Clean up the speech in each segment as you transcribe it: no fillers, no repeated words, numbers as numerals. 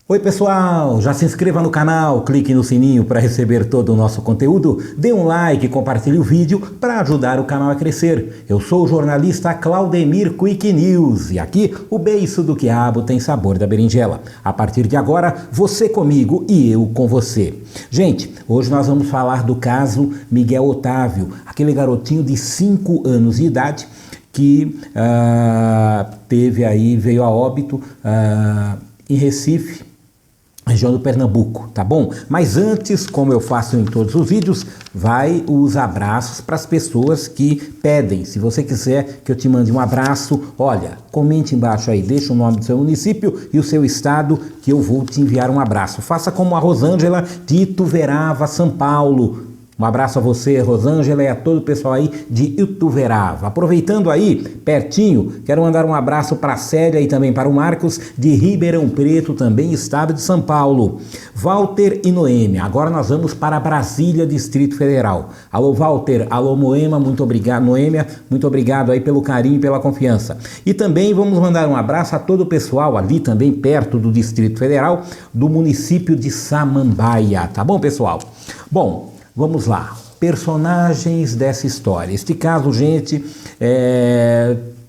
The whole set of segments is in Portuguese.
Oi pessoal, já se inscreva no canal, clique no sininho para receber todo o nosso conteúdo, dê um like e compartilhe o vídeo para ajudar o canal a crescer. Eu sou o jornalista Claudemir Quick News e aqui o beiço do quiabo tem sabor da berinjela. A partir de agora, você comigo e eu com você. Gente, hoje nós vamos falar do caso Miguel Otávio, aquele garotinho de 5 anos de idade que veio a óbito em Recife, região do Pernambuco, tá bom? Mas antes, como eu faço em todos os vídeos, vai os abraços para as pessoas que pedem. Se você quiser que eu te mande um abraço, olha, comente embaixo aí, deixa o nome do seu município e o seu estado que eu vou te enviar um abraço. Faça como a Rosângela de Ituverava, São Paulo. Um abraço a você, Rosângela, e a todo o pessoal aí de Ituverava. Aproveitando aí, pertinho, quero mandar um abraço para a Célia e também para o Marcos de Ribeirão Preto, também estado de São Paulo. Walter e Noêmia. Agora nós vamos para Brasília, Distrito Federal. Alô, Walter, alô, Noêmia, muito obrigado. Noêmia, muito obrigado aí pelo carinho e pela confiança. E também vamos mandar um abraço a todo o pessoal ali também perto do Distrito Federal, do município de Samambaia. Tá bom, pessoal? Bom, vamos lá, personagens dessa história. Este caso, gente,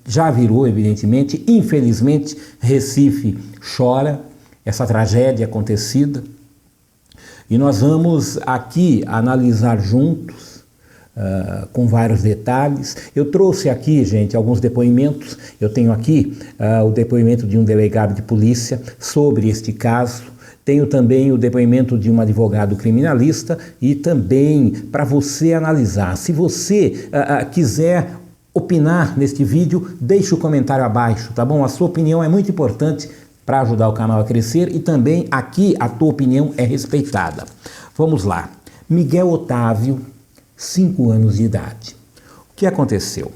já virou, evidentemente, infelizmente, Recife chora essa tragédia acontecida. E nós vamos aqui analisar juntos, com vários detalhes. Eu trouxe aqui, gente, alguns depoimentos. Eu tenho aqui o depoimento de um delegado de polícia sobre este caso. Tenho também o depoimento de um advogado criminalista e também para você analisar. Se você quiser opinar neste vídeo, deixe o comentário abaixo, tá bom? A sua opinião é muito importante para ajudar o canal a crescer e também aqui a tua opinião é respeitada. Vamos lá. Miguel Otávio, 5 anos de idade. O que aconteceu?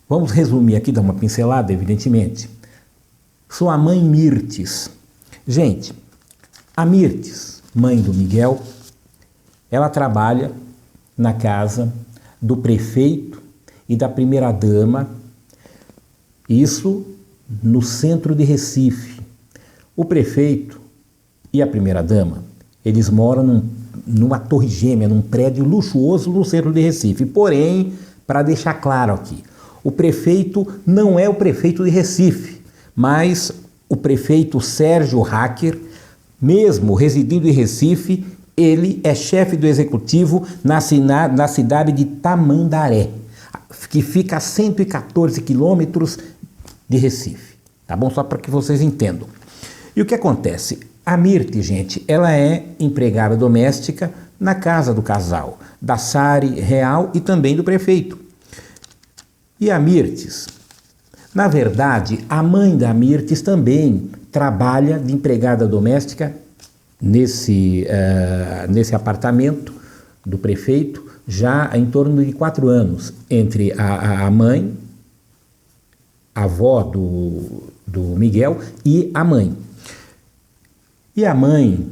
Vamos resumir aqui, dar uma pincelada, evidentemente. Sua mãe Mirtes. Gente, a Mirtes, mãe do Miguel, ela trabalha na casa do prefeito e da primeira-dama, isso no centro de Recife. O prefeito e a primeira-dama, eles moram numa torre gêmea, num prédio luxuoso no centro de Recife. Porém, para deixar claro aqui, o prefeito não é o prefeito de Recife, mas o prefeito Sérgio Hacker, mesmo residindo em Recife, ele é chefe do executivo na cidade de Tamandaré, que fica a 114 quilômetros de Recife, tá bom? Só para que vocês entendam. E o que acontece? A Mirtes, gente, ela é empregada doméstica na casa do casal, da Sari Real e também do prefeito. E a Mirtes, na verdade, a mãe da Mirtes também trabalha de empregada doméstica nesse apartamento do prefeito já em torno de 4 anos, entre a mãe, a avó do Miguel e a mãe. E a mãe,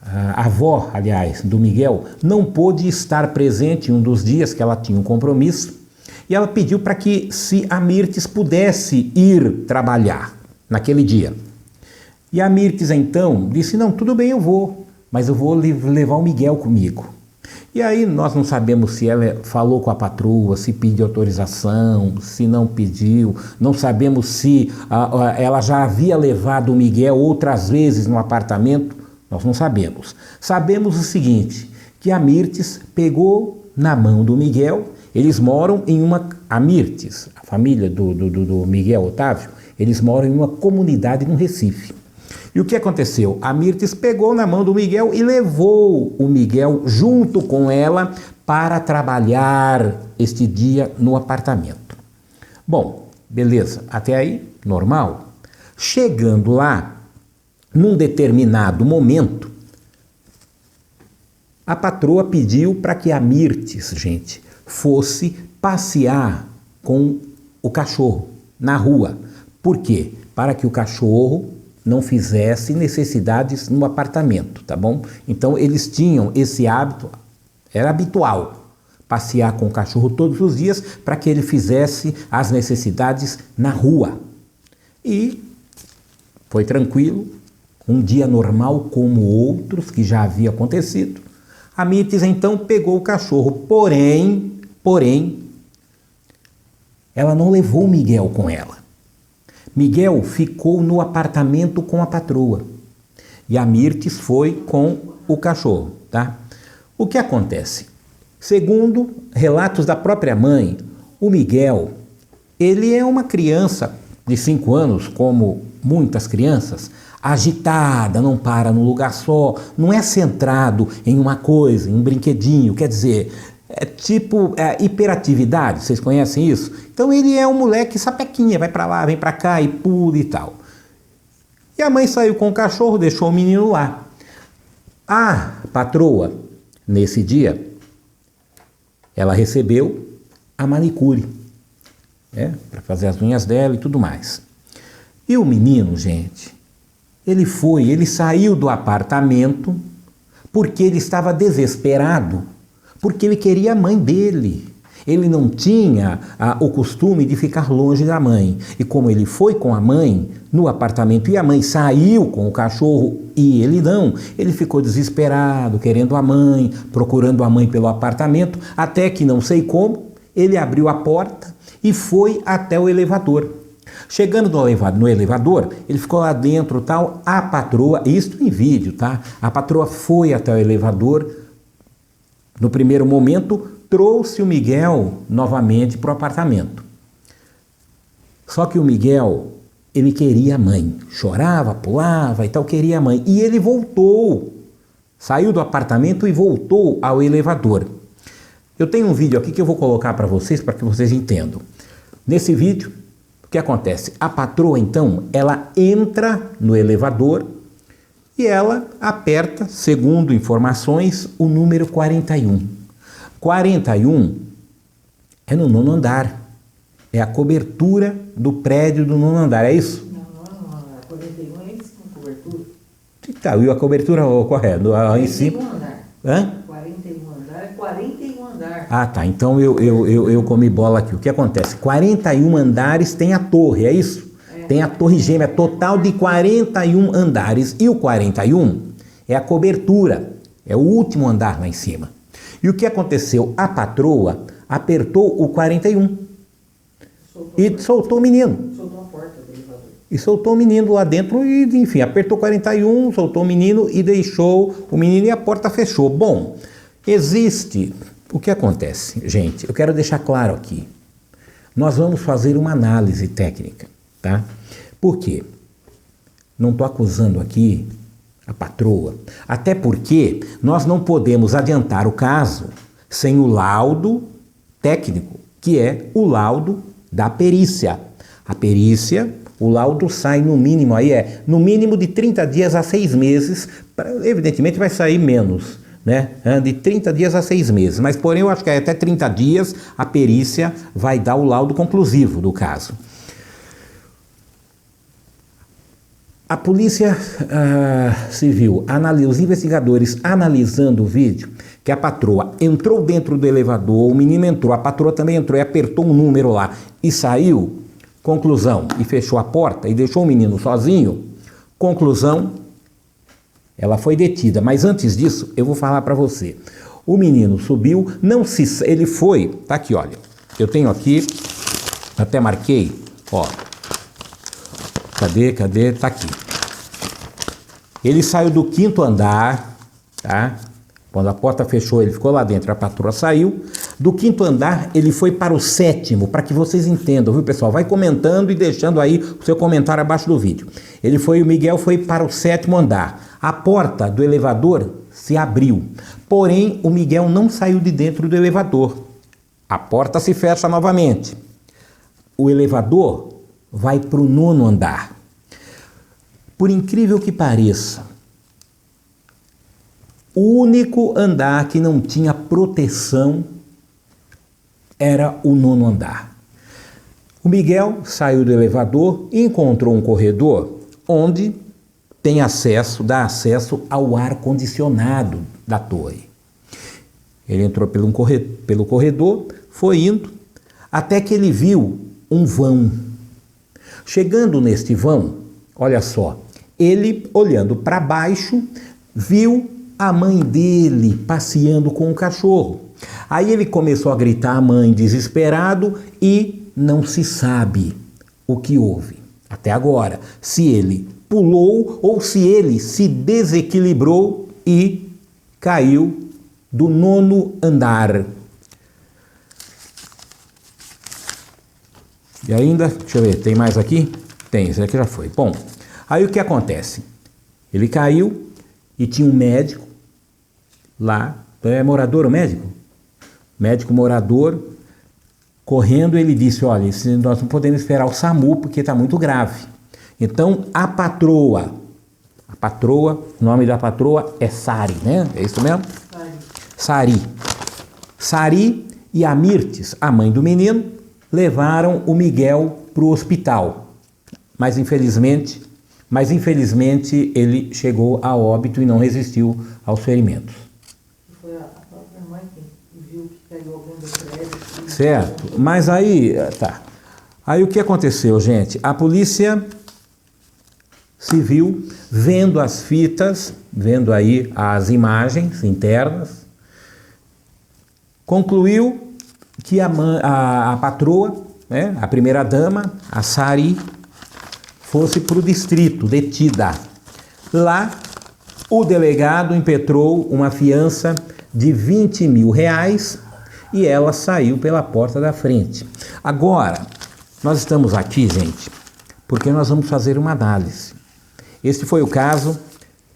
a avó, aliás, do Miguel, não pôde estar presente em um dos dias que ela tinha um compromisso, e ela pediu para que se a Mirtes pudesse ir trabalhar naquele dia. E a Mirtes então disse, não, tudo bem, eu vou, mas eu vou levar o Miguel comigo. E aí nós não sabemos se ela falou com a patroa, se pediu autorização, se não pediu, não sabemos se ela já havia levado o Miguel outras vezes no apartamento, nós não sabemos. Sabemos o seguinte, que a Mirtes pegou na mão do Miguel. Eles moram a Mirtes, a família do Miguel Otávio, eles moram em uma comunidade no Recife. E o que aconteceu? A Mirtes pegou na mão do Miguel e levou o Miguel junto com ela para trabalhar este dia no apartamento. Bom, beleza, até aí, normal. Chegando lá, num determinado momento, a patroa pediu para que a Mirtes, gente, fosse passear com o cachorro na rua. Por quê? Para que o cachorro não fizesse necessidades no apartamento, tá bom? Então eles tinham esse hábito, era habitual, passear com o cachorro todos os dias para que ele fizesse as necessidades na rua. E foi tranquilo, um dia normal como outros que já havia acontecido. A Mirtes então pegou o cachorro, porém, ela não levou o Miguel com ela. Miguel ficou no apartamento com a patroa e a Mirtes foi com o cachorro, tá? O que acontece? Segundo relatos da própria mãe, o Miguel, ele é uma criança de 5 anos, como muitas crianças, agitada, não para num lugar só, não é centrado em uma coisa, em um brinquedinho, quer dizer, é tipo hiperatividade, vocês conhecem isso? Então ele é um moleque sapequinha, vai pra lá, vem pra cá e pula e tal. E a mãe saiu com o cachorro, deixou o menino lá. A patroa, nesse dia, ela recebeu a manicure, para fazer as unhas dela e tudo mais. E o menino, gente, ele saiu do apartamento porque ele estava desesperado, porque ele queria a mãe dele. Ele não tinha o costume de ficar longe da mãe. E como ele foi com a mãe no apartamento e a mãe saiu com o cachorro e ele não, ele ficou desesperado, querendo a mãe, procurando a mãe pelo apartamento, até que não sei como, ele abriu a porta e foi até o elevador. Chegando no elevador, ele ficou lá dentro, tal, a patroa, isso em vídeo, tá? A patroa foi até o elevador, no primeiro momento, trouxe o Miguel novamente para o apartamento. Só que o Miguel, ele queria a mãe, chorava, pulava e tal, queria a mãe. E ele voltou, saiu do apartamento e voltou ao elevador. Eu tenho um vídeo aqui que eu vou colocar para vocês que entendam. Nesse vídeo, o que acontece? A patroa, então, ela entra no elevador e ela aperta, segundo informações, o número 41. 41 é no 9º andar. É a cobertura do prédio do 9º andar, é isso? Não, a 41 é em cima da cobertura. Tá, e a cobertura qual é? Em cima? 41 andar. Hã? 41 andar é 41 andar. Ah, tá. Então eu comi bola aqui. O que acontece? 41 andares tem a torre, é isso? Tem a torre gêmea, total de 41 andares. E o 41 é a cobertura, é o último andar lá em cima. E o que aconteceu? A patroa apertou o 41 e soltou o menino. Soltou a porta do elevador. E soltou o menino lá dentro e, enfim, apertou 41, soltou o menino e deixou o menino e a porta fechou. Bom, existe... O que acontece, gente? Eu quero deixar claro aqui. Nós vamos fazer uma análise técnica, tá? Por quê? Não estou acusando aqui a patroa, até porque nós não podemos adiantar o caso sem o laudo técnico, que é o laudo da perícia. A perícia, o laudo sai no mínimo, no mínimo de 30 dias a 6 meses, evidentemente vai sair menos, né? De 30 dias a 6 meses, mas porém eu acho que até 30 dias a perícia vai dar o laudo conclusivo do caso. A polícia civil, os investigadores analisando o vídeo, que a patroa entrou dentro do elevador, o menino entrou, a patroa também entrou e apertou um número lá e saiu, conclusão, e fechou a porta e deixou o menino sozinho, conclusão, ela foi detida. Mas antes disso, eu vou falar para você. O menino subiu, ele foi, tá aqui, olha, eu tenho aqui, até marquei, ó. Cadê? Tá aqui. Ele saiu do 5º andar, tá? Quando a porta fechou, ele ficou lá dentro, a patroa saiu. Do 5º andar, ele foi para o 7º, para que vocês entendam, viu, pessoal? Vai comentando e deixando aí o seu comentário abaixo do vídeo. O Miguel foi para o 7º andar. A porta do elevador se abriu, porém o Miguel não saiu de dentro do elevador. A porta se fecha novamente. O elevador vai para o 9º andar. Por incrível que pareça, o único andar que não tinha proteção era o 9º andar. O Miguel saiu do elevador e encontrou um corredor onde dá acesso ao ar-condicionado da torre. Ele entrou pelo corredor, foi indo, até que ele viu um vão. Chegando neste vão, olha só, ele, olhando para baixo, viu a mãe dele passeando com o cachorro. Aí ele começou a gritar a mãe desesperado e não se sabe o que houve até agora. Se ele pulou ou se ele se desequilibrou e caiu do 9º andar. E ainda, deixa eu ver, tem mais aqui? Tem, esse aqui já foi. Bom, aí o que acontece? Ele caiu e tinha um médico lá, é morador o médico? Médico morador, correndo, ele disse, olha, nós não podemos esperar o SAMU porque está muito grave. Então, a patroa, o nome da patroa é Sari, né? É isso mesmo? Sari e a Mirtes, a mãe do menino, levaram o Miguel para o hospital. Mas infelizmente ele chegou a óbito e não resistiu aos ferimentos. Foi a própria mãe que viu que caiu algum do prédio. Certo, mas aí, tá. Aí o que aconteceu, gente? A polícia civil, vendo as fitas, vendo aí as imagens internas, concluiu que a patroa, né, a primeira-dama, a Sari, fosse para o distrito, detida. Lá, o delegado impetrou uma fiança de R$20 mil e ela saiu pela porta da frente. Agora, nós estamos aqui, gente, porque nós vamos fazer uma análise. Este foi o caso.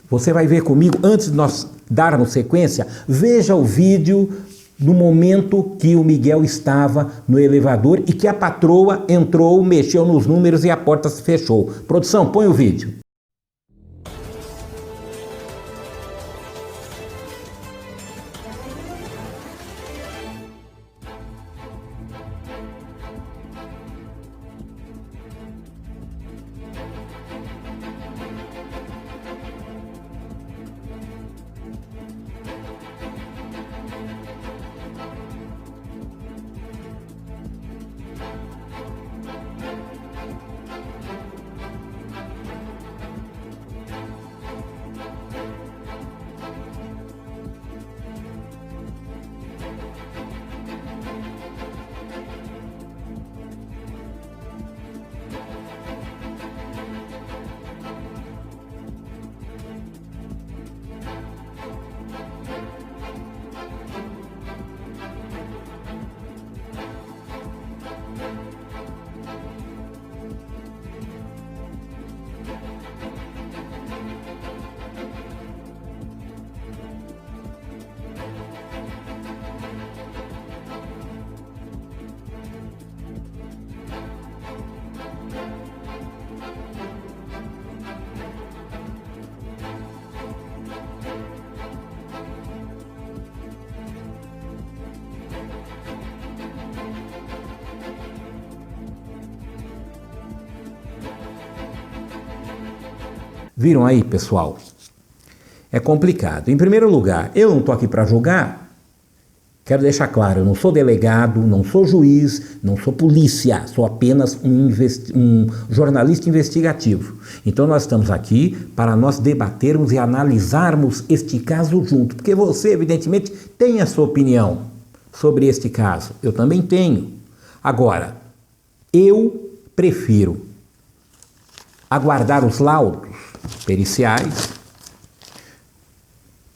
Você vai ver comigo, antes de nós darmos sequência, veja o vídeo no momento que o Miguel estava no elevador e que a patroa entrou, mexeu nos números e a porta se fechou. Produção, põe o vídeo. Viram aí, pessoal? É complicado. Em primeiro lugar, eu não estou aqui para julgar. Quero deixar claro, eu não sou delegado, não sou juiz, não sou polícia, sou apenas um jornalista investigativo. Então nós estamos aqui para nós debatermos e analisarmos este caso junto, porque você, evidentemente, tem a sua opinião sobre este caso. Eu também tenho. Agora, eu prefiro aguardar os laudos periciais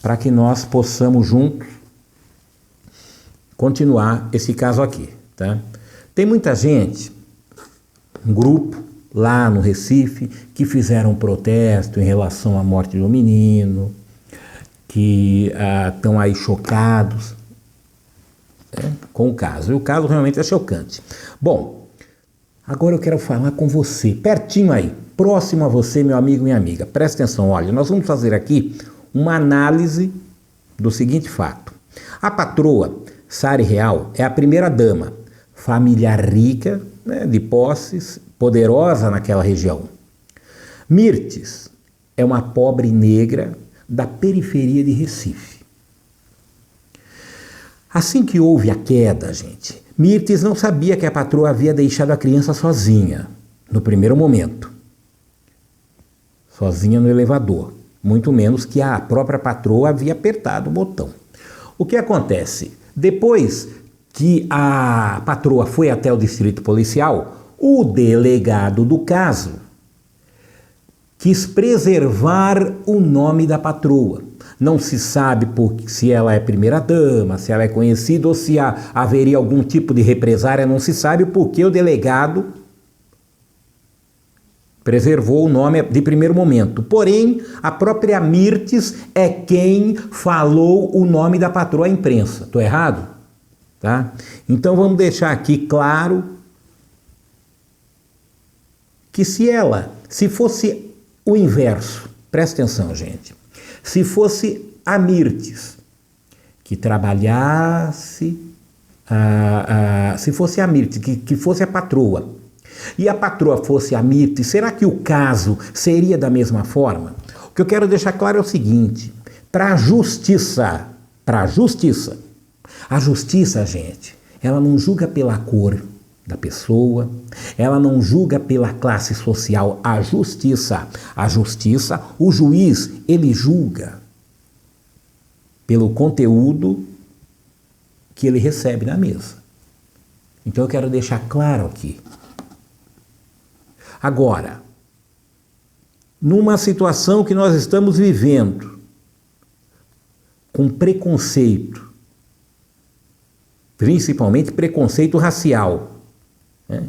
para que nós possamos juntos continuar esse caso aqui, tá? Tem muita gente, um grupo lá no Recife, que fizeram um protesto em relação à morte do menino, que estão aí chocados, né, com o caso. E o caso realmente é chocante. Bom, agora eu quero falar com você, pertinho aí, próximo a você, meu amigo e minha amiga. Presta atenção, olha, nós vamos fazer aqui uma análise do seguinte fato. A patroa Sari Real é a primeira-dama, família rica, né, de posses, poderosa naquela região. Mirtes é uma pobre negra da periferia de Recife. Assim que houve a queda, gente, Mirtes não sabia que a patroa havia deixado a criança sozinha, no primeiro momento. sozinha no elevador, muito menos que a própria patroa havia apertado o botão. O que acontece? Depois que a patroa foi até o distrito policial, o delegado do caso quis preservar o nome da patroa. Não se sabe se ela é primeira-dama, se ela é conhecida ou se haveria algum tipo de represária, não se sabe porque o delegado preservou o nome de primeiro momento. Porém, a própria Mirtes é quem falou o nome da patroa à imprensa. Estou errado? Tá? Então vamos deixar aqui claro que se fosse o inverso, presta atenção, gente, se fosse a Mirtes que trabalhasse, se fosse a Mirtes que fosse a patroa, e a patroa fosse a Mirtes, será que o caso seria da mesma forma? O que eu quero deixar claro é o seguinte, a justiça, gente, ela não julga pela cor da pessoa, ela não julga pela classe social. A justiça, o juiz, ele julga pelo conteúdo que ele recebe na mesa. Então eu quero deixar claro aqui. Agora, numa situação que nós estamos vivendo, com preconceito, principalmente preconceito racial, né?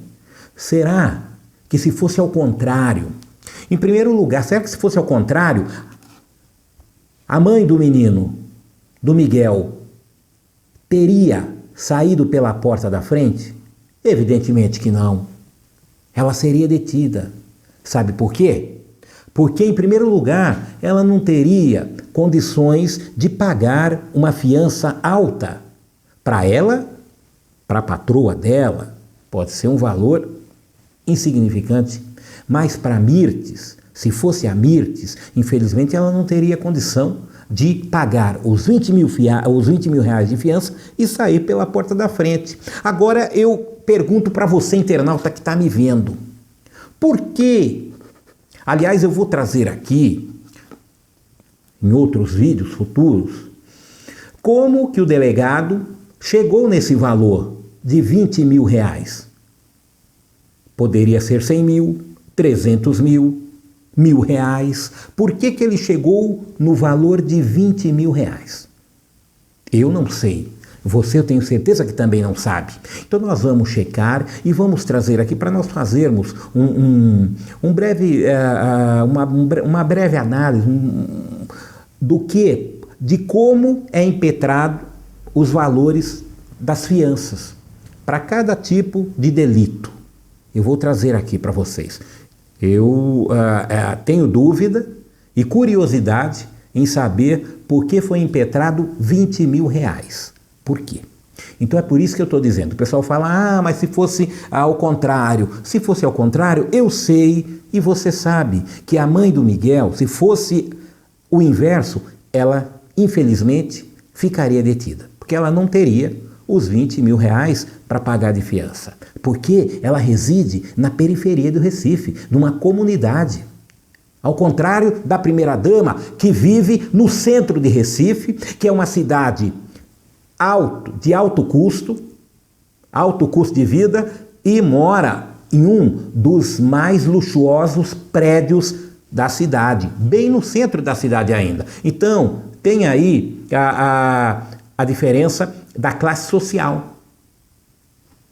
Será que se fosse ao contrário, em primeiro lugar, será que se fosse ao contrário, a mãe do menino, do Miguel, teria saído pela porta da frente? Evidentemente que não. Ela seria detida. Sabe por quê? Porque, em primeiro lugar, ela não teria condições de pagar uma fiança alta. Para ela, para a patroa dela, pode ser um valor insignificante, mas para a Mirtes, se fosse a Mirtes, infelizmente ela não teria condição de pagar os 20 mil reais de fiança e sair pela porta da frente. Agora eu pergunto para você, internauta que está me vendo, por que? Aliás, eu vou trazer aqui, em outros vídeos futuros, como que o delegado chegou nesse valor de 20 mil reais. Poderia ser 100 mil, 300 mil, R$1.000. Por que ele chegou no valor de 20 mil reais? Eu não sei. Você, eu tenho certeza que também não sabe. Então nós vamos checar e vamos trazer aqui para nós fazermos uma breve análise de como é impetrado os valores das fianças para cada tipo de delito. Eu vou trazer aqui para vocês. Eu tenho dúvida e curiosidade em saber por que foi impetrado 20 mil reais. Por quê? Então é por isso que eu estou dizendo. O pessoal fala, mas se fosse ao contrário. Se fosse ao contrário, eu sei e você sabe que a mãe do Miguel, se fosse o inverso, ela infelizmente ficaria detida. Porque ela não teria os 20 mil reais para pagar de fiança. Porque ela reside na periferia do Recife, numa comunidade. Ao contrário da primeira-dama, que vive no centro de Recife, que é uma cidade de alto custo de vida, e mora em um dos mais luxuosos prédios da cidade, bem no centro da cidade ainda. Então, tem aí a diferença da classe social,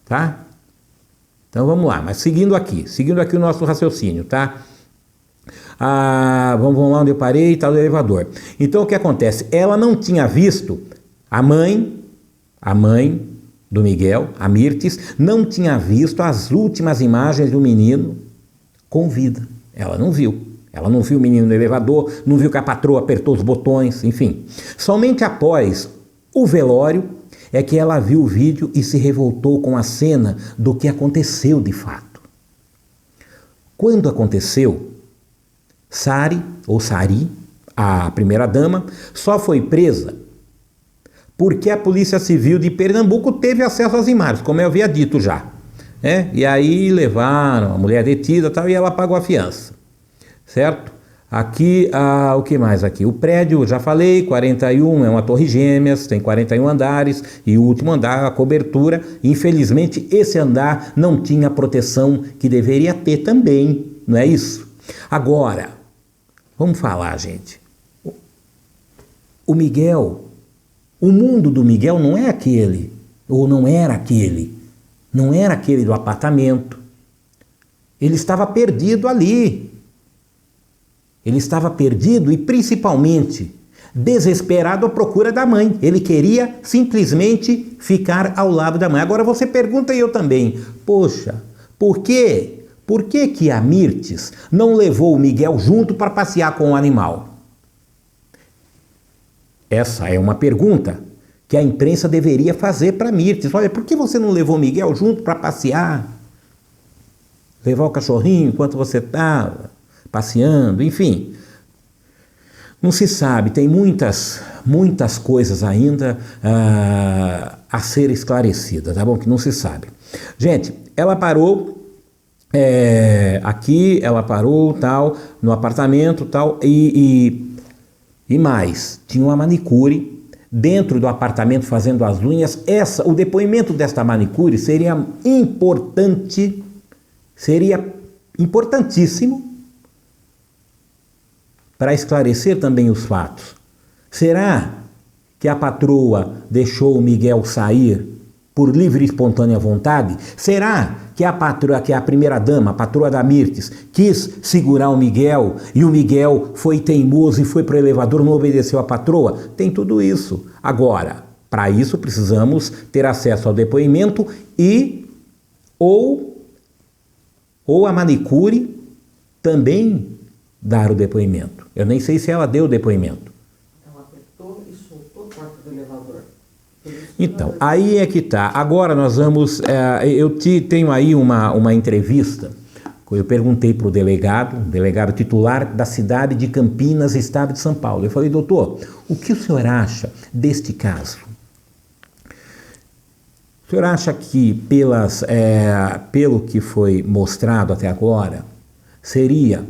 tá? Então vamos lá, mas seguindo aqui o nosso raciocínio, tá? Vamos lá onde eu parei, tá no elevador. Então o que acontece? Ela não tinha visto, a mãe do Miguel, a Mirtes, não tinha visto as últimas imagens do menino com vida. Ela não viu o menino no elevador, não viu que a patroa apertou os botões, enfim. Somente após o velório é que ela viu o vídeo e se revoltou com a cena do que aconteceu de fato. Quando aconteceu, Sari, a primeira-dama, só foi presa porque a Polícia Civil de Pernambuco teve acesso às imagens, como eu havia dito já. E aí levaram a mulher detida e ela pagou a fiança, certo? Aqui, o que mais aqui? O prédio, já falei, 41, é uma torre gêmeas, tem 41 andares e o último andar, a cobertura. Infelizmente, esse andar não tinha a proteção que deveria ter também, não é isso? Agora, vamos falar, gente. O Miguel, o mundo do Miguel não é aquele, ou não era aquele do apartamento. Ele estava perdido ali. Ele estava perdido e principalmente desesperado à procura da mãe. Ele queria simplesmente ficar ao lado da mãe. Agora você pergunta e eu também, poxa, por quê? Por que que a Mirtes não levou o Miguel junto para passear com o animal? Essa é uma pergunta que a imprensa deveria fazer para a Mirtes. Olha, por que você não levou o Miguel junto para passear? Levar o cachorrinho enquanto você estava passeando, enfim. Não se sabe, tem muitas coisas ainda a ser esclarecidas, tá bom? Que não se sabe. Gente, ela parou aqui, ela parou, tal, no apartamento, tal, e mais, tinha uma manicure dentro do apartamento fazendo as unhas. O depoimento desta manicure seria importantíssimo para esclarecer também os fatos. Será que a patroa deixou o Miguel sair por livre e espontânea vontade? Será que a primeira-dama, a patroa da Mirtes, quis segurar o Miguel e o Miguel foi teimoso e foi para o elevador, não obedeceu à patroa? Tem tudo isso. Agora, para isso precisamos ter acesso ao depoimento ou a manicure também dar o depoimento. Eu nem sei se ela deu o depoimento. Ela apertou e soltou a porta do elevador. Então, aí é que tá. Agora nós vamos... tenho aí uma entrevista. Eu perguntei para o delegado titular da cidade de Campinas, estado de São Paulo. Eu falei, doutor, o que o senhor acha deste caso? O senhor acha que, pelo que foi mostrado até agora, seria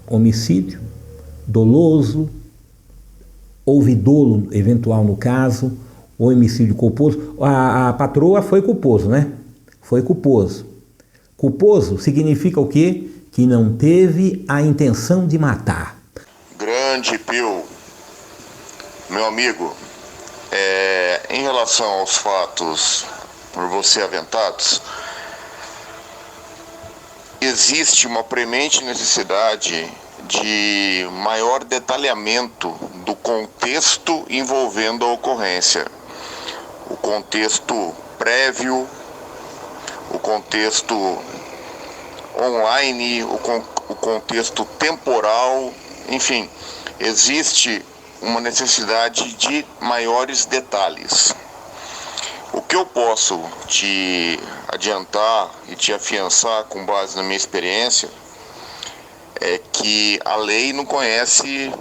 homicídio doloso, houve dolo eventual no caso, ou homicídio culposo? A patroa foi culposo, né? Foi culposo. Culposo significa o quê? Que não teve a intenção de matar. Grande Pio, meu amigo, em relação aos fatos por você aventados, existe uma premente necessidade de maior detalhamento do contexto envolvendo a ocorrência. O contexto prévio, o contexto online, o contexto temporal, enfim, existe uma necessidade de maiores detalhes. O que eu posso te adiantar e te afiançar com base na minha experiência é que a lei não conhece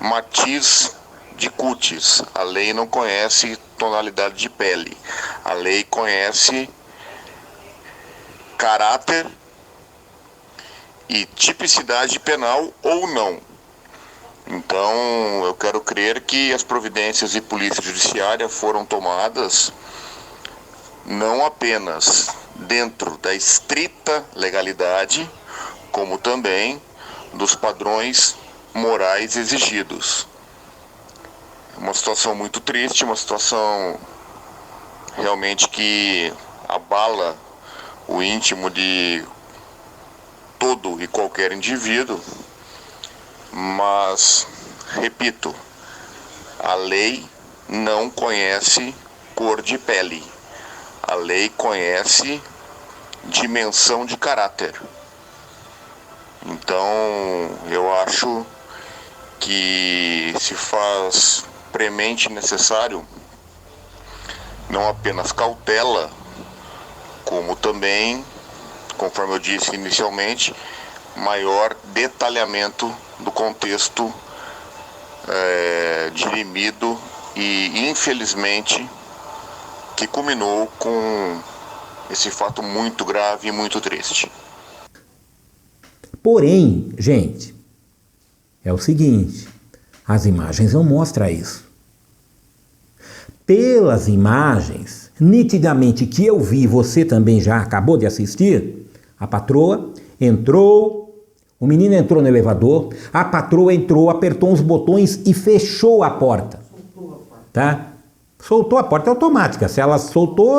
matiz de cutis, a lei não conhece tonalidade de pele, a lei conhece caráter e tipicidade penal ou não. Então, eu quero crer que as providências de polícia judiciária foram tomadas não apenas dentro da estrita legalidade, como também dos padrões morais exigidos. É uma situação muito triste, uma situação realmente que abala o íntimo de todo e qualquer indivíduo, mas, repito, a lei não conhece cor de pele, a lei conhece dimensão de caráter. Então, eu acho que se faz premente necessário não apenas cautela, como também, conforme eu disse inicialmente, maior detalhamento do contexto dirimido e, infelizmente, que culminou com esse fato muito grave e muito triste. Porém, gente, é o seguinte, as imagens não mostram isso. Pelas imagens, nitidamente que eu vi, você também já acabou de assistir, a patroa entrou, o menino entrou no elevador, a patroa entrou, apertou uns botões e fechou a porta. Tá? Soltou a porta, é automática. Se ela soltou,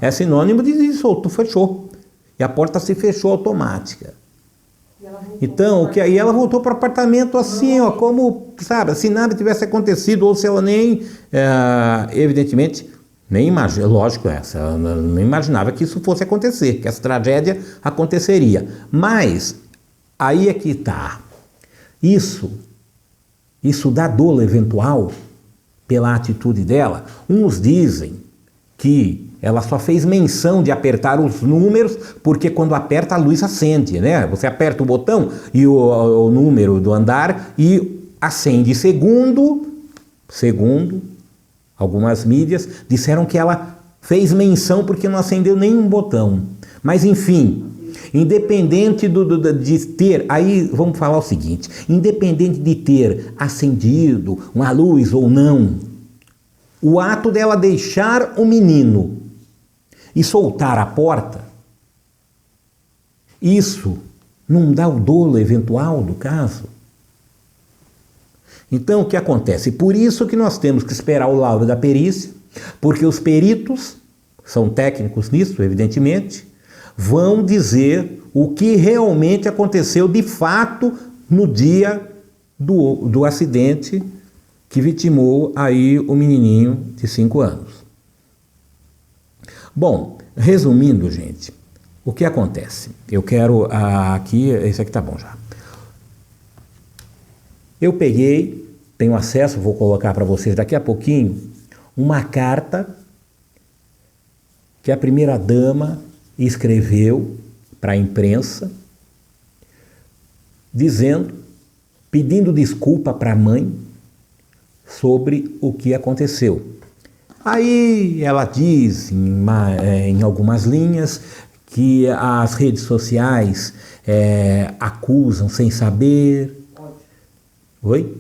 é sinônimo de soltou, fechou. E a porta se fechou automática. Então, o que aí ela voltou para o apartamento assim, ó, como, sabe, se nada tivesse acontecido, ou se ela nem, evidentemente, nem imagina, lógico, ela não imaginava que isso fosse acontecer, que essa tragédia aconteceria. Mas, aí é que está. Isso dá dolo eventual pela atitude dela. Uns dizem que ela só fez menção de apertar os números, porque quando aperta a luz acende, né? Você aperta o botão e o número do andar e acende. Segundo algumas mídias, disseram que ela fez menção porque não acendeu nenhum botão. Mas enfim, independente de ter, aí vamos falar o seguinte, independente de ter acendido uma luz ou não, o ato dela deixar o menino e soltar a porta, isso não dá o dolo eventual do caso? Então o que acontece? Por isso que nós temos que esperar o laudo da perícia, porque os peritos, são técnicos nisso, evidentemente, vão dizer o que realmente aconteceu de fato no dia do acidente que vitimou aí o menininho de 5 anos. Bom, resumindo, gente, o que acontece? Eu quero aqui, esse aqui tá bom já. Eu peguei, tenho acesso, vou colocar para vocês daqui a pouquinho, uma carta que a primeira-dama escreveu para a imprensa, pedindo desculpa para a mãe sobre o que aconteceu. Aí ela diz em algumas linhas que as redes sociais acusam sem saber. Ódio. Oi?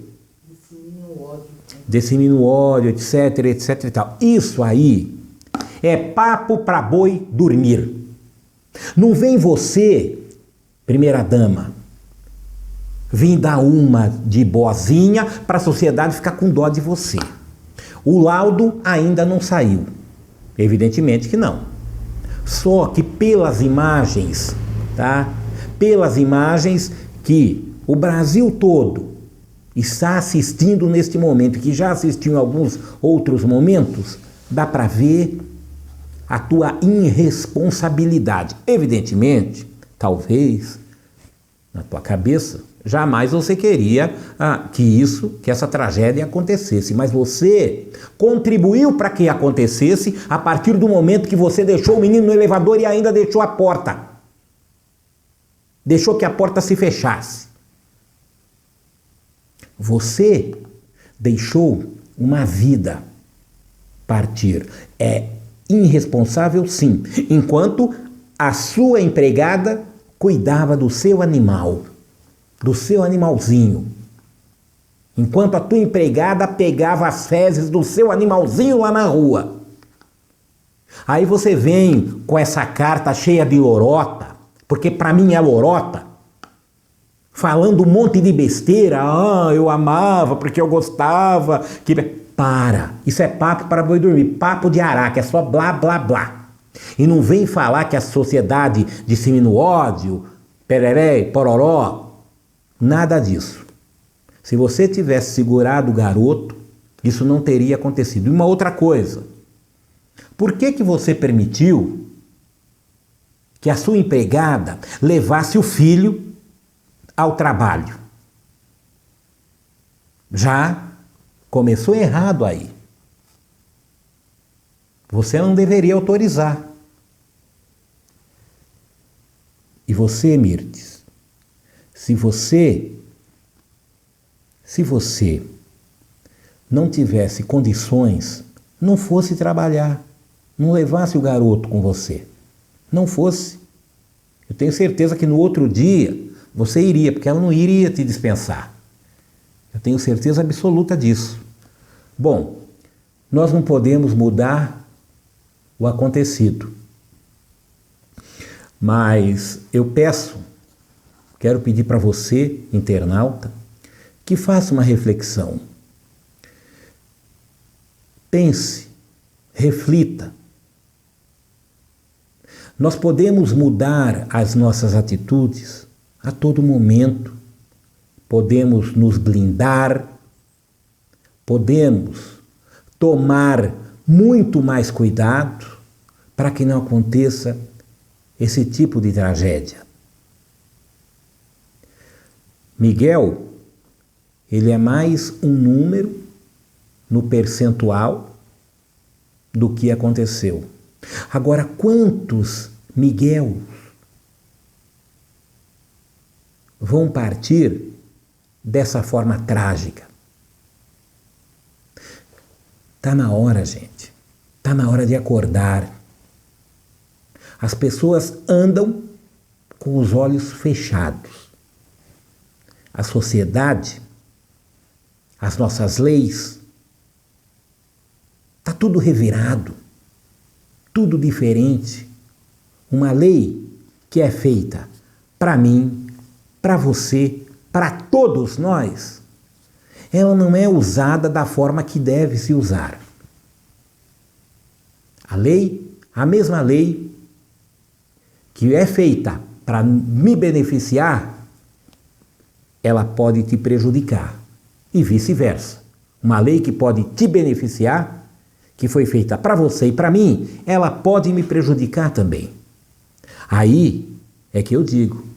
Dissemina o ódio. Etc e tal. Isso aí é papo para boi dormir. Não vem você, primeira-dama, vir dar uma de boazinha para a sociedade ficar com dó de você. O laudo ainda não saiu. Evidentemente que não. Só que pelas imagens, tá? Pelas imagens que o Brasil todo está assistindo neste momento, que já assistiu em alguns outros momentos, dá para ver a tua irresponsabilidade. Evidentemente, talvez, na tua cabeça, jamais você queria que essa tragédia acontecesse, mas você contribuiu para que acontecesse a partir do momento que você deixou o menino no elevador e ainda deixou a porta. Deixou que a porta se fechasse. Você deixou uma vida partir. É irresponsável, sim, enquanto a sua empregada cuidava do seu animal, do seu animalzinho. Enquanto a tua empregada pegava as fezes do seu animalzinho lá na rua. Aí você vem com essa carta cheia de lorota, porque para mim é lorota, falando um monte de besteira. Eu amava porque eu gostava. Para, isso é papo para boi dormir, papo de araque, é só blá blá blá. E não vem falar que a sociedade dissemina o ódio, pereré, pororó, nada disso. Se você tivesse segurado o garoto, isso não teria acontecido. E uma outra coisa, por que você permitiu que a sua empregada levasse o filho ao trabalho? Já começou errado aí. Você não deveria autorizar. E você, Mirtes, se você não tivesse condições, não fosse trabalhar, não levasse o garoto com você, não fosse. Eu tenho certeza que no outro dia você iria, porque ela não iria te dispensar. Eu tenho certeza absoluta disso. Bom, nós não podemos mudar o acontecido, mas eu quero pedir para você, internauta, que faça uma reflexão. Pense, reflita. Nós podemos mudar as nossas atitudes a todo momento, podemos nos blindar, podemos tomar muito mais cuidado para que não aconteça esse tipo de tragédia. Miguel, ele é mais um número no percentual do que aconteceu. Agora, quantos Miguel vão partir dessa forma trágica? Está na hora, gente. Está na hora de acordar. As pessoas andam com os olhos fechados. A sociedade, as nossas leis, está tudo revirado, tudo diferente. Uma lei que é feita para mim, para você, para todos nós, ela não é usada da forma que deve se usar. A mesma lei que é feita para me beneficiar, ela pode te prejudicar e vice-versa. Uma lei que pode te beneficiar, que foi feita para você e para mim, ela pode me prejudicar também. Aí é que eu digo,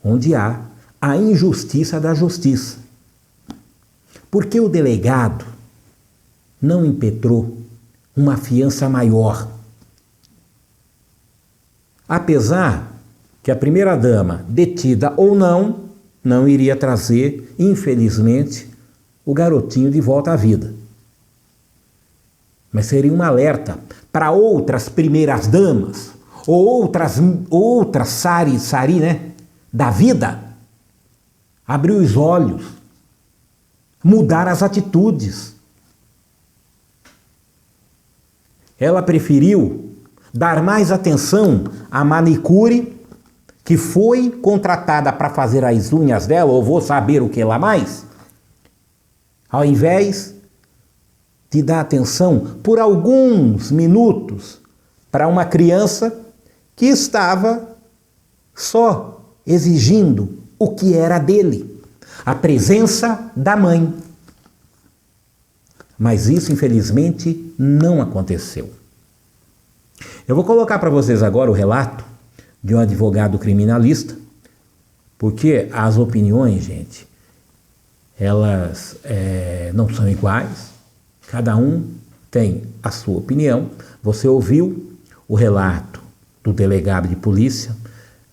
onde há a injustiça da justiça. Porque o delegado não impetrou uma fiança maior. Apesar que a primeira-dama, detida ou não iria trazer, infelizmente, o garotinho de volta à vida. Mas seria um alerta para outras primeiras-damas, ou outras sari, né, da vida, abrir os olhos, mudar as atitudes. Ela preferiu dar mais atenção à manicure, que foi contratada para fazer as unhas dela, ou vou saber o que lá mais, ao invés de dar atenção por alguns minutos para uma criança que estava só exigindo o que era dele, a presença da mãe. Mas isso, infelizmente, não aconteceu. Eu vou colocar para vocês agora o relato de um advogado criminalista, porque as opiniões, gente, elas não são iguais, cada um tem a sua opinião. Você ouviu o relato do delegado de polícia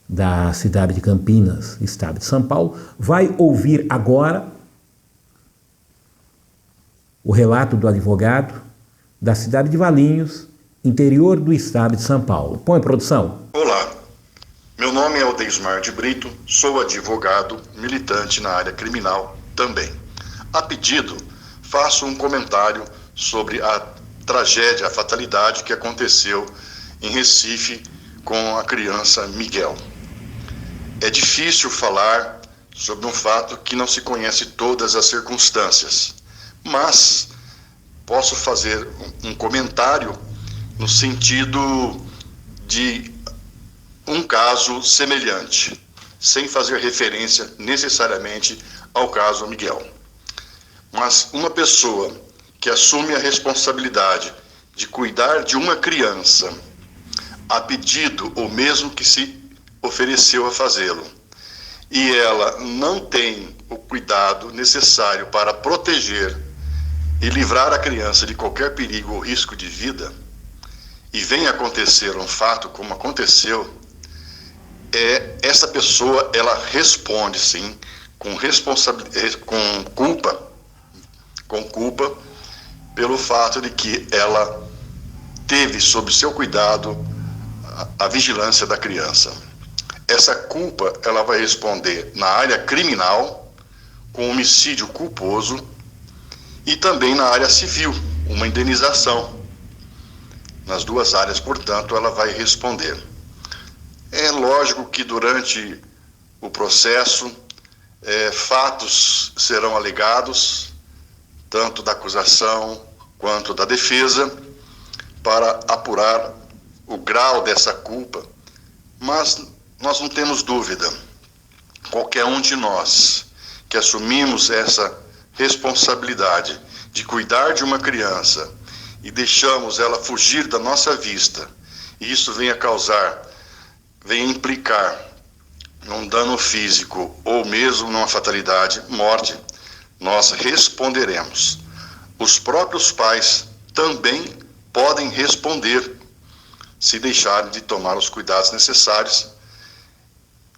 da cidade de Campinas, estado de São Paulo, vai ouvir agora o relato do advogado da cidade de Valinhos, interior do estado de São Paulo. Põe, produção. Olá, meu nome é Odeismar de Brito, sou advogado, militante na área criminal também. A pedido, faço um comentário sobre a tragédia, a fatalidade que aconteceu em Recife com a criança Miguel. É difícil falar sobre um fato que não se conhece todas as circunstâncias, mas posso fazer um comentário no sentido de um caso semelhante, sem fazer referência necessariamente ao caso Miguel. Mas uma pessoa que assume a responsabilidade de cuidar de uma criança, a pedido ou mesmo que se ofereceu a fazê-lo, e ela não tem o cuidado necessário para proteger e livrar a criança de qualquer perigo ou risco de vida, e vem acontecer um fato como aconteceu, essa pessoa, ela responde sim com culpa pelo fato de que ela teve sob seu cuidado a vigilância da criança. essa culpa ela vai responder na área criminal, com homicídio culposo, e também na área civil, uma indenização. Nas duas áreas, portanto, ela vai responder. É lógico que durante o processo, fatos serão alegados, tanto da acusação quanto da defesa, para apurar o grau dessa culpa. Mas nós não temos dúvida, qualquer um de nós que assumimos essa responsabilidade de cuidar de uma criança e deixamos ela fugir da nossa vista, e isso venha implicar num dano físico ou mesmo numa fatalidade, morte, nós responderemos. Os próprios pais também podem responder se deixarem de tomar os cuidados necessários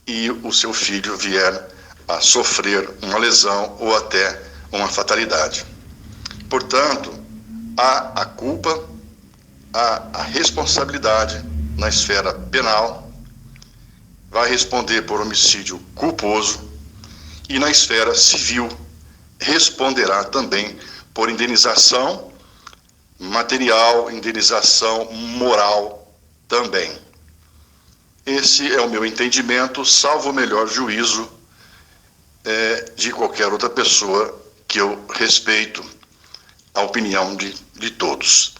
e o seu filho vier a sofrer uma lesão ou até uma fatalidade. Portanto, há a culpa, há a responsabilidade na esfera penal, vai responder por homicídio culposo, e na esfera civil responderá também por indenização material, indenização moral também. Esse é o meu entendimento, salvo o melhor juízo de qualquer outra pessoa, que eu respeito a opinião de todos.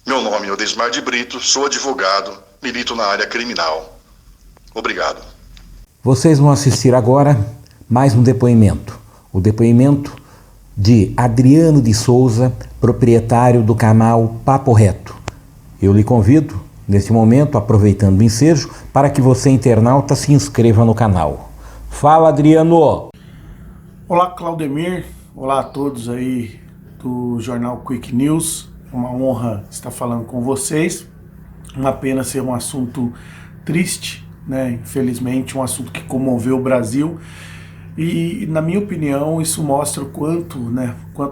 Meu nome é Odesmar de Brito, sou advogado, milito na área criminal. Obrigado. Vocês vão assistir agora mais um depoimento. O depoimento de Adriano de Souza, proprietário do canal Papo Reto. Eu lhe convido, neste momento, aproveitando o ensejo, para que você, internauta, se inscreva no canal. Fala, Adriano! Olá, Claudemir. Olá a todos aí do Jornal Quick News. É uma honra estar falando com vocês. Uma pena ser um assunto triste, né? Infelizmente, um assunto que comoveu o Brasil. E, na minha opinião, isso mostra o quanto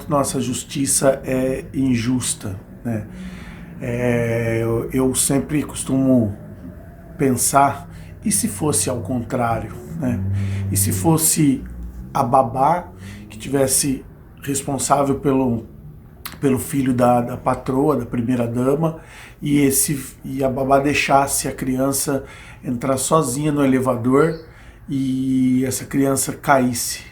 nossa justiça é injusta, né? Eu sempre costumo pensar, e se fosse ao contrário, né? E se fosse a babá que tivesse responsável pelo filho da patroa, da primeira-dama, e a babá deixasse a criança entrar sozinha no elevador e essa criança caísse.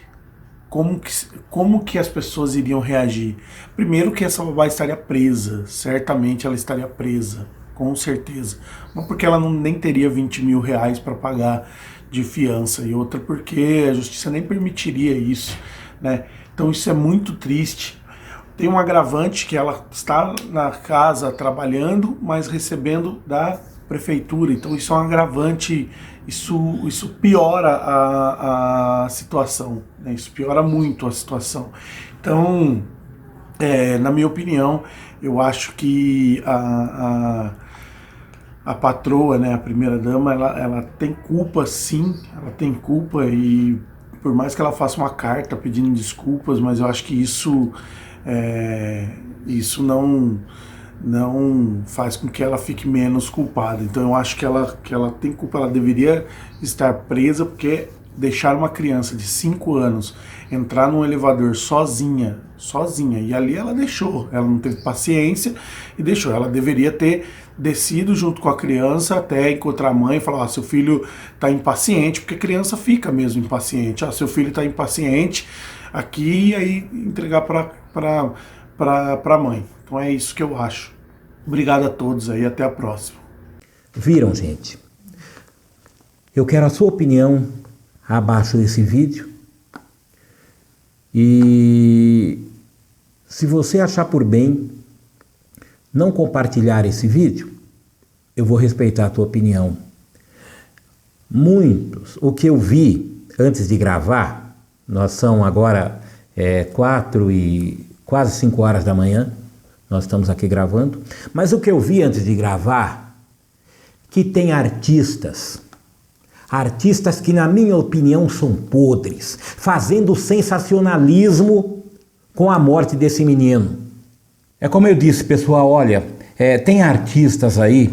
Como que as pessoas iriam reagir? Primeiro, que essa babá estaria presa, certamente ela estaria presa, com certeza. Uma porque ela nem teria 20 mil reais para pagar de fiança, e outra porque a justiça nem permitiria isso, né? Então isso é muito triste. Tem um agravante que ela está na casa trabalhando, mas recebendo da prefeitura, então isso é um agravante, isso piora a situação, né? Isso piora muito a situação. Então, na minha opinião, eu acho que a patroa, né, a primeira-dama, ela tem culpa, sim, ela tem culpa, e por mais que ela faça uma carta pedindo desculpas, mas eu acho que isso não faz com que ela fique menos culpada. Então eu acho que ela tem culpa, ela deveria estar presa, porque deixar uma criança de 5 anos entrar num elevador sozinha, e ali ela deixou, ela não teve paciência e deixou. Ela deveria ter descido junto com a criança até encontrar a mãe e falar: seu filho está impaciente, porque a criança fica mesmo impaciente. Seu filho está impaciente aqui, e aí entregar para a mãe. Então é isso que eu acho. Obrigado a todos aí, até a próxima. Viram, gente? Eu quero a sua opinião abaixo desse vídeo. E se você achar por bem não compartilhar esse vídeo, eu vou respeitar a tua opinião. O que eu vi antes de gravar, nós são agora 4 e quase 5 horas da manhã, nós estamos aqui gravando, mas o que eu vi antes de gravar, que tem artistas que, na minha opinião, são podres, fazendo sensacionalismo com a morte desse menino. É como eu disse, pessoal, olha, tem artistas aí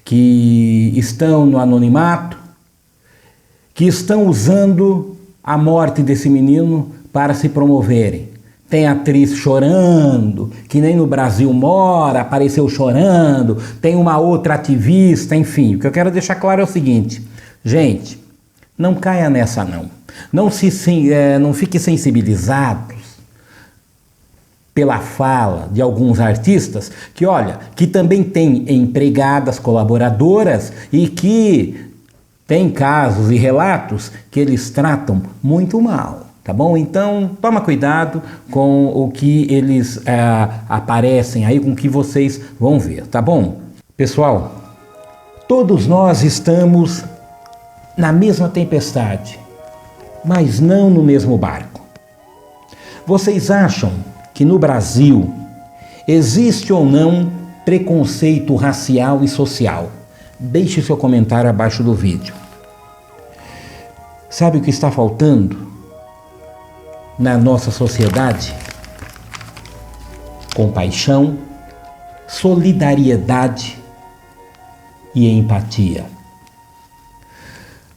que estão no anonimato, que estão usando a morte desse menino para se promoverem. Tem atriz chorando, que nem no Brasil mora, apareceu chorando. Tem uma outra ativista, enfim. O que eu quero deixar claro é o seguinte, gente, não caia nessa não. Não fique sensibilizados pela fala de alguns artistas que, olha, que também têm empregadas, colaboradoras e que tem casos e relatos que eles tratam muito mal, tá bom? Então, toma cuidado com o que eles aparecem aí, com o que vocês vão ver, tá bom? Pessoal, todos nós estamos na mesma tempestade, mas não no mesmo barco. Vocês acham que no Brasil existe ou não preconceito racial e social? Deixe seu comentário abaixo do vídeo. Sabe o que está faltando na nossa sociedade? Compaixão, solidariedade e empatia.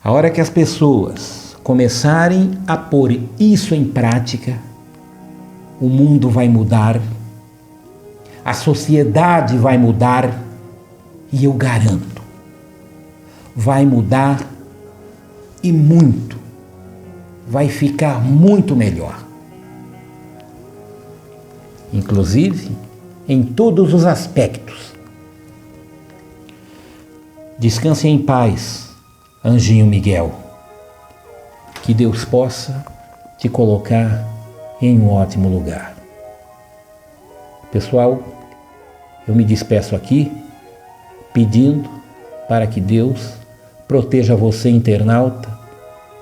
A hora que as pessoas começarem a pôr isso em prática, o mundo vai mudar, a sociedade vai mudar e eu garanto, vai mudar e muito, vai ficar muito melhor. Inclusive, em todos os aspectos. Descanse em paz, Anjinho Miguel. Que Deus possa te colocar em um ótimo lugar. Pessoal, eu me despeço aqui pedindo para que Deus proteja você, internauta,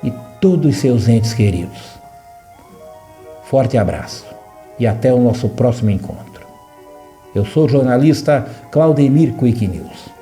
e todos os seus entes queridos. Forte abraço e até o nosso próximo encontro. Eu sou o jornalista Claudemir Quick News.